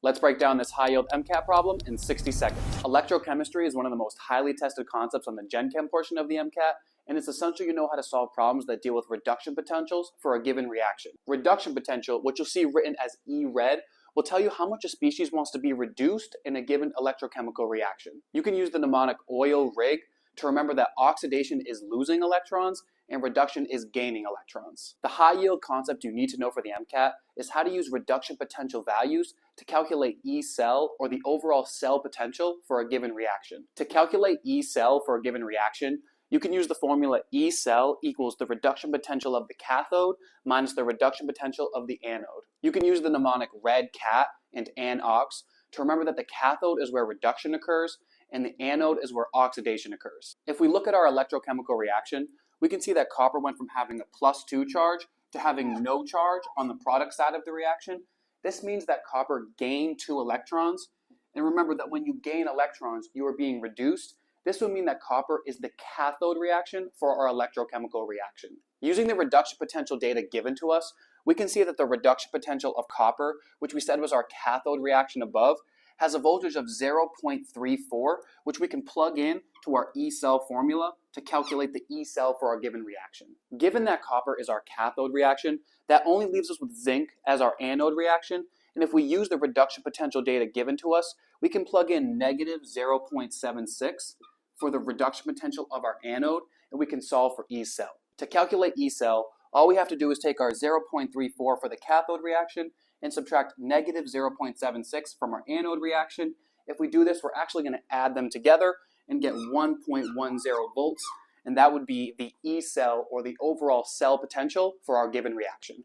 Let's break down this high-yield MCAT problem in 60 seconds. Electrochemistry is one of the most highly tested concepts on the Gen Chem portion of the MCAT, and it's essential you know how to solve problems that deal with reduction potentials for a given reaction. Reduction potential, which you'll see written as E red, will tell you how much a species wants to be reduced in a given electrochemical reaction. You can use the mnemonic oil rig to remember that oxidation is losing electrons and reduction is gaining electrons. The high yield concept you need to know for the MCAT is how to use reduction potential values to calculate E cell, or the overall cell potential for a given reaction. To calculate E cell for a given reaction, you can use the formula E cell equals the reduction potential of the cathode minus the reduction potential of the anode. You can use the mnemonic red cat and anox to remember that the cathode is where reduction occurs and the anode is where oxidation occurs. If we look at our electrochemical reaction, we can see that copper went from having a +2 charge to having no charge on the product side of the reaction. This means that copper gained 2 electrons. And remember that when you gain electrons, you are being reduced. This would mean that copper is the cathode reaction for our electrochemical reaction. Using the reduction potential data given to us, we can see that the reduction potential of copper, which we said was our cathode reaction above, has a voltage of 0.34, which we can plug in to our E cell formula to calculate the E cell for our given reaction. Given that copper is our cathode reaction, that only leaves us with zinc as our anode reaction, and if we use the reduction potential data given to us, we can plug in negative 0.76 for the reduction potential of our anode, and we can solve for E cell. To calculate E cell, all we have to do is take our 0.34 for the cathode reaction and subtract negative 0.76 from our anode reaction. If we do this, we're actually going to add them together and get 1.10 volts, and that would be the E cell, or the overall cell potential for our given reaction.